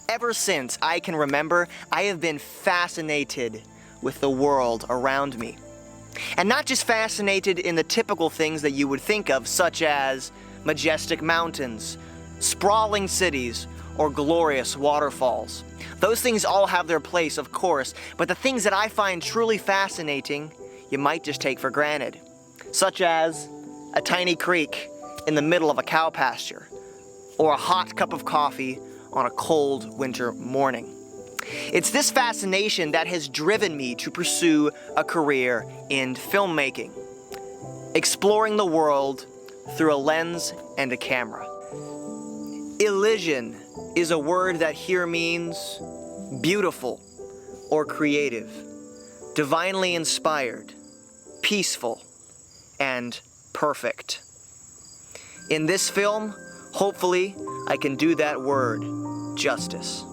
Ever since I can remember, I have been fascinated with the world around me. And not just fascinated in the typical things that you would think of, such as majestic mountains, sprawling cities, or glorious waterfalls. Those things all have their place, of course, but the things that I find truly fascinating, you might just take for granted. Such as a tiny creek in the middle of a cow pasture, or a hot cup of coffee on a cold winter morning. It's this fascination that has driven me to pursue a career in filmmaking, exploring the world through a lens and a camera. Elysian is a word that here means beautiful or creative, divinely inspired, peaceful, and perfect. In this film, hopefully, I can do that word justice.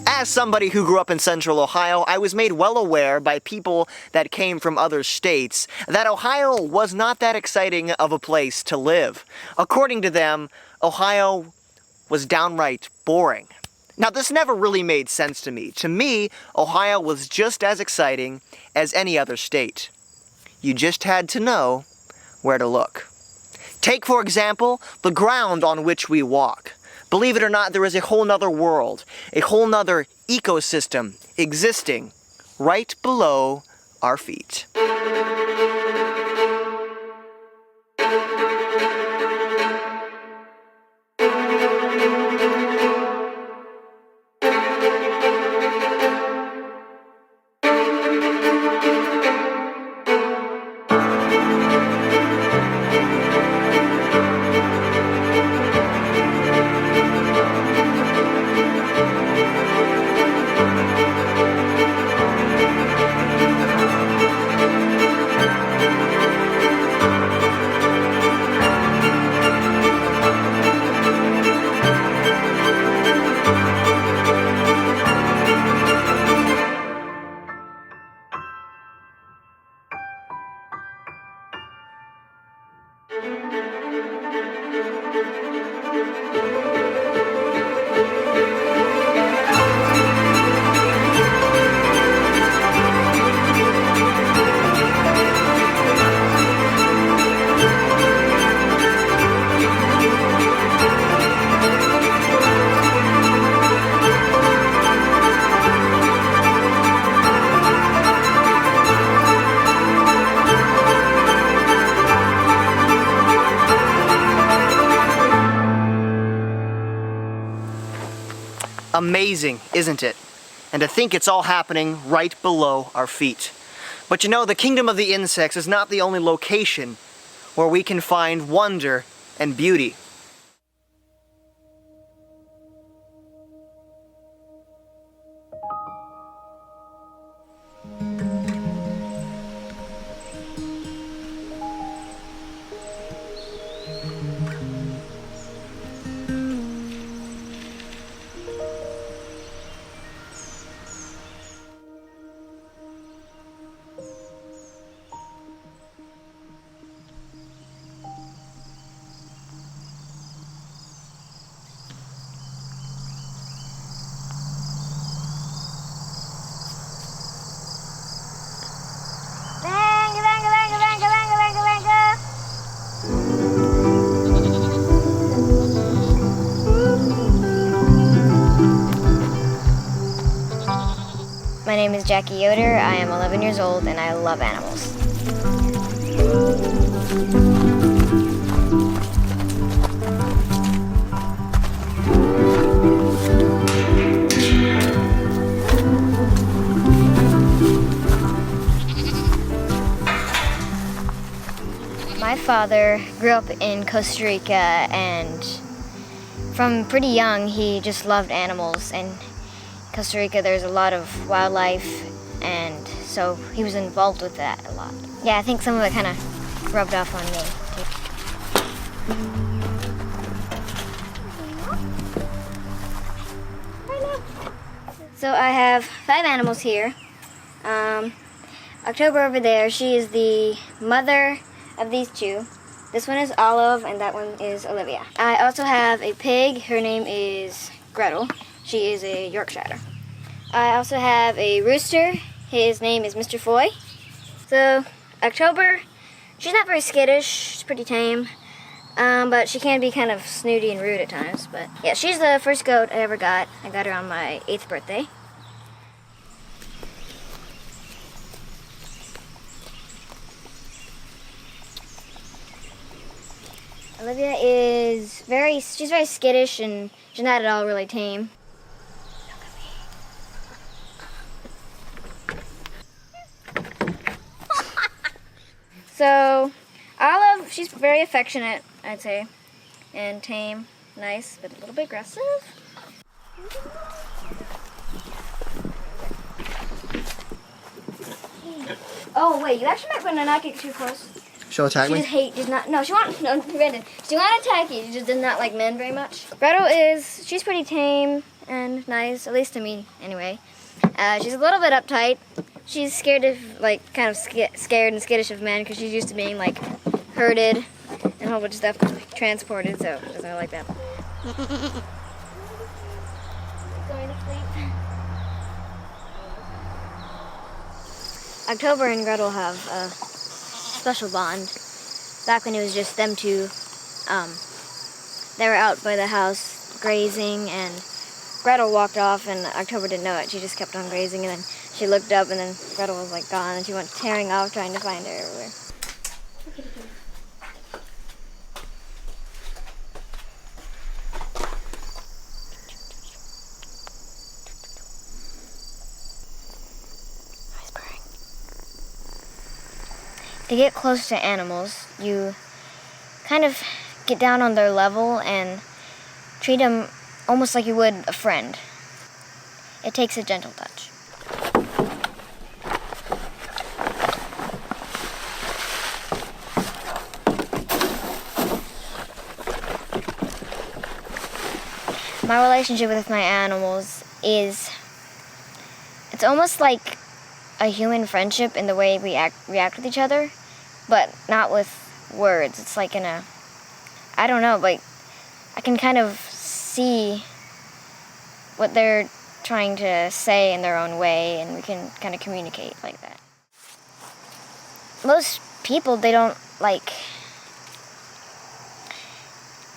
As somebody who grew up in Central Ohio, I was made well aware by people that came from other states that Ohio was not that exciting of a place to live. According to them, Ohio was downright boring. Now, this never really made sense to me. To me, Ohio was just as exciting as any other state. You just had to know where to look. Take, for example, the ground on which we walk. Believe it or not, there is a whole nother world, a whole nother ecosystem existing right below our feet. Amazing, isn't it? And to think it's all happening right below our feet. But you know, the kingdom of the insects is not the only location where we can find wonder and beauty. My name is Jackie Yoder. I am 11 years old and I love animals. father grew up in Costa Rica, and from pretty young he just loved animals. And Costa Rica there's a lot of wildlife, and so he was involved with that a lot. Yeah, I think some of it kind of rubbed off on me too. So I have 5 animals here. October over there, she is the mother of these 2. This one is Olive and that one is Olivia. I also have a pig. Her name is Gretel. She is a Yorkshire. I also have a rooster. His name is Mr. Foy. So October, she's not very skittish. She's pretty tame. But she can be kind of snooty and rude at times. But yeah, she's the first goat I ever got. I got her on my 8th birthday. Olivia is she's very skittish and she's not at all really tame. So, Olive, she's very affectionate, I'd say, and tame, nice, but a little bit aggressive. Oh wait, you actually might want to not get too close. She'll attack me? Does not, no, Brandon, she won't attack you, she just does not like men very much. Gretel she's pretty tame and nice, at least to me, anyway. She's a little bit uptight. She's scared of, kind of scared and skittish of men because she's used to being, herded and a whole bunch of stuff transported, so she doesn't like that. Going to sleep. October and Gretel have a special bond. Back when it was just them 2, they were out by the house grazing, and Gretel walked off and October didn't know it. She just kept on grazing, and then she looked up and then Gretel was gone, and she went tearing off trying to find her everywhere. To get close to animals, you kind of get down on their level and treat them almost like you would a friend. It takes a gentle touch. My relationship with my animals it's almost like a human friendship in the way we react with each other, but not with words. It's I don't know, I can kind of see what they're trying to say in their own way, and we can kind of communicate like that. Most people, they don't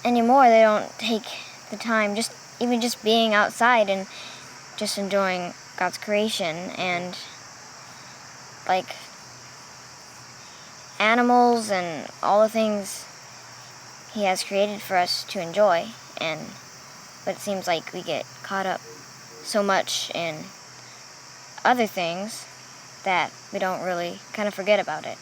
anymore, they don't take the time, even just being outside and just enjoying God's creation, and animals and all the things He has created for us to enjoy. But it seems like we get caught up so much in other things that we don't really kind of forget about it.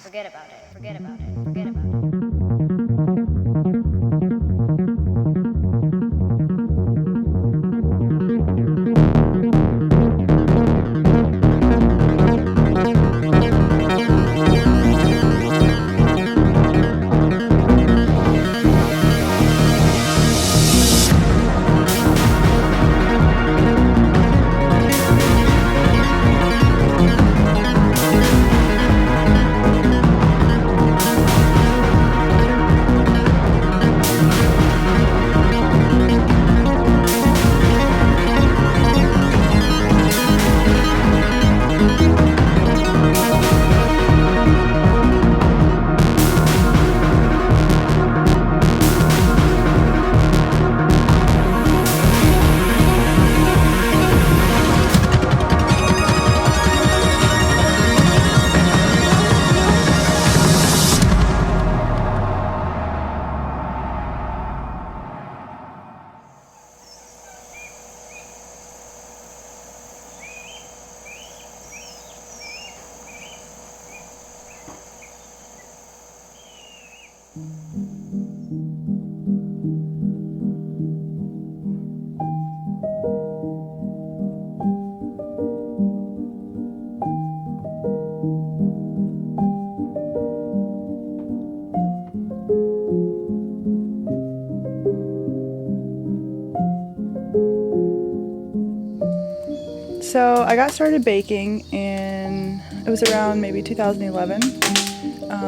So I got started baking it was around maybe 2011.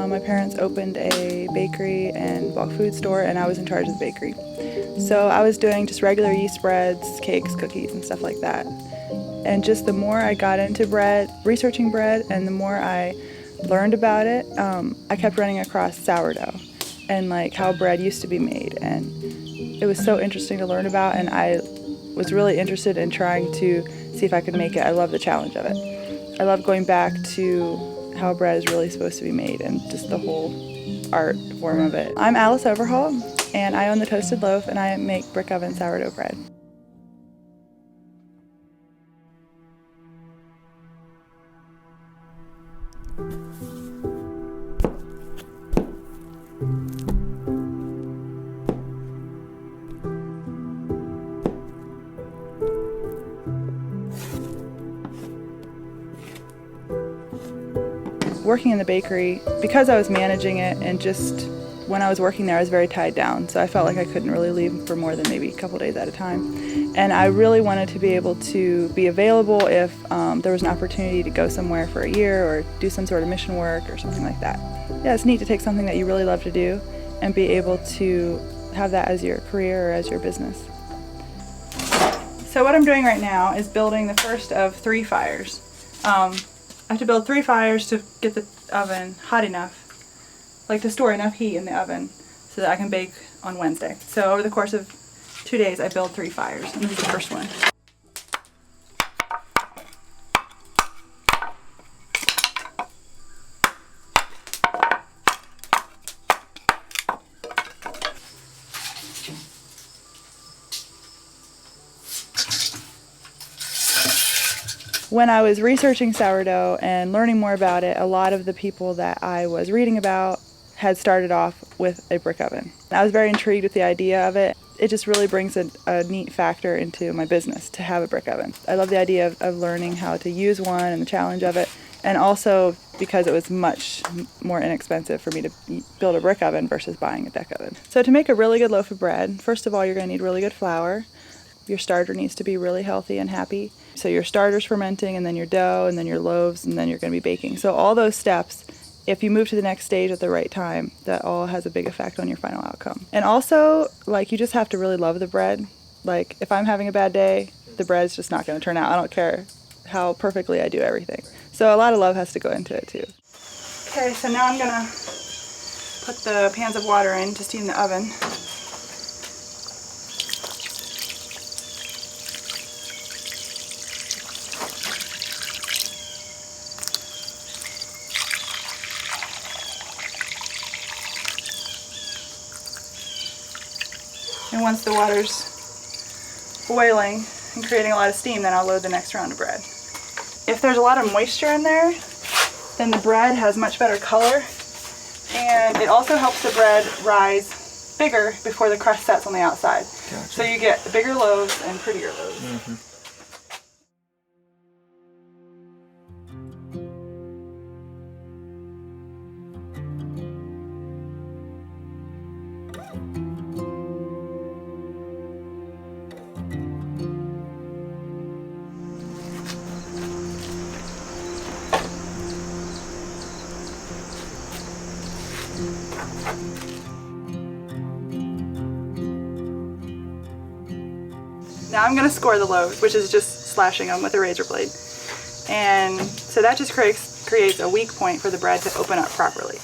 My parents opened a bakery and bulk food store, and I was in charge of the bakery. So I was doing just regular yeast breads, cakes, cookies, and stuff like that. And just the more I got into bread, researching bread, and the more I learned about it, I kept running across sourdough and like how bread used to be made. And it was so interesting to learn about, and I was really interested in trying to see if I could make it. I love the challenge of it. I love going back to how bread is really supposed to be made and just the whole art form of it. I'm Alice Overhaul, and I own the Toasted Loaf, and I make brick oven sourdough bread. Working in the bakery, because I was managing it, and just when I was working there I was very tied down, so I felt like I couldn't really leave for more than maybe a couple days at a time. And I really wanted to be able to be available if there was an opportunity to go somewhere for a year or do some sort of mission work or something like that. Yeah, it's neat to take something that you really love to do and be able to have that as your career or as your business. So what I'm doing right now is building the first of 3 fires. I have to build 3 fires to get the oven hot enough, like to store enough heat in the oven so that I can bake on Wednesday. So over the course of 2 days I build 3 fires, and this is the first one. When I was researching sourdough and learning more about it, a lot of the people that I was reading about had started off with a brick oven. I was very intrigued with the idea of it. It just really brings a neat factor into my business to have a brick oven. I love the idea of learning how to use one and the challenge of it, and also because it was much more inexpensive for me to build a brick oven versus buying a deck oven. So to make a really good loaf of bread, first of all you're going to need really good flour. Your starter needs to be really healthy and happy. So your starter's fermenting, and then your dough, and then your loaves, and then you're going to be baking. So all those steps, if you move to the next stage at the right time, that all has a big effect on your final outcome. And also, like, you just have to really love the bread. Like, if I'm having a bad day, the bread's just not going to turn out. I don't care how perfectly I do everything. So a lot of love has to go into it too. Okay, so now I'm going to put the pans of water in to steam the oven. And once the water's boiling and creating a lot of steam, then I'll load the next round of bread. If there's a lot of moisture in there, then the bread has much better color, and it also helps the bread rise bigger before the crust sets on the outside. Gotcha. So you get bigger loaves and prettier loaves. Mm-hmm. Now I'm going to score the loaves, which is just slashing them with a razor blade. And so that just creates a weak point for the bread to open up properly.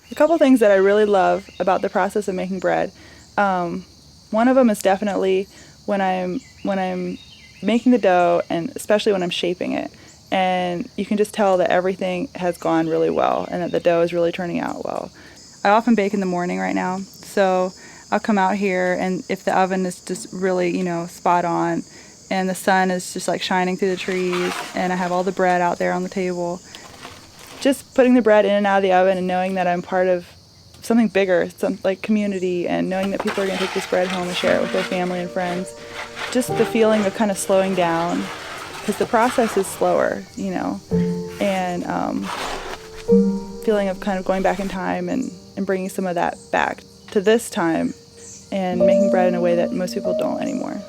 A couple things that I really love about the process of making bread. One of them is definitely when I'm making the dough, and especially when I'm shaping it. And you can just tell that everything has gone really well and that the dough is really turning out well. I often bake in the morning right now, so I'll come out here, and if the oven is just really, spot on, and the sun is just like shining through the trees, and I have all the bread out there on the table, just putting the bread in and out of the oven and knowing that I'm part of something bigger, some like community, and knowing that people are going to take this bread home and share it with their family and friends. Just the feeling of kind of slowing down, because the process is slower, and feeling of kind of going back in time and bringing some of that back to this time and making bread in a way that most people don't anymore.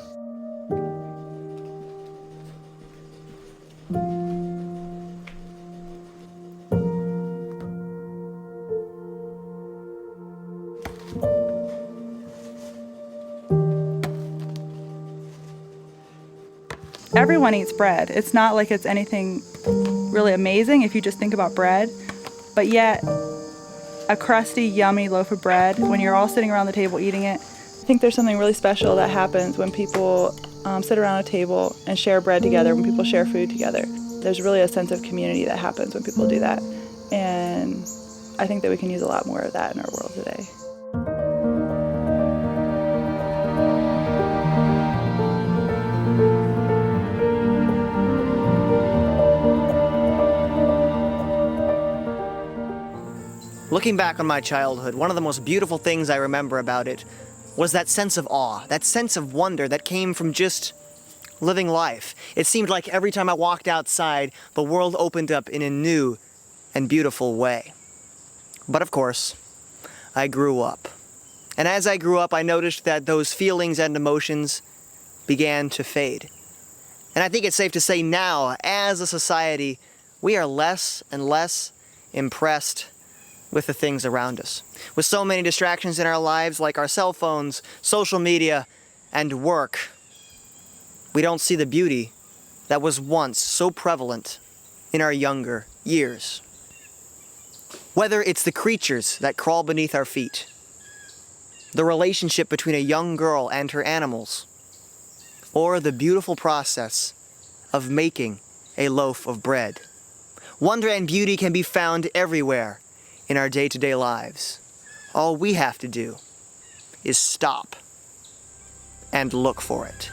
Everyone eats bread. It's not like it's anything really amazing if you just think about bread, but yet a crusty, yummy loaf of bread, when you're all sitting around the table eating it, I think there's something really special that happens when people sit around a table and share bread together, when people share food together. There's really a sense of community that happens when people do that, and I think that we can use a lot more of that in our world today. Looking back on my childhood, one of the most beautiful things I remember about it was that sense of awe, that sense of wonder that came from just living life. It seemed like every time I walked outside, the world opened up in a new and beautiful way. But of course, I grew up. And as I grew up, I noticed that those feelings and emotions began to fade. And I think it's safe to say now, as a society, we are less and less impressed with the things around us. With so many distractions in our lives, like our cell phones, social media, and work, we don't see the beauty that was once so prevalent in our younger years. Whether it's the creatures that crawl beneath our feet, the relationship between a young girl and her animals, or the beautiful process of making a loaf of bread. Wonder and beauty can be found everywhere in our day-to-day lives. All we have to do is stop and look for it.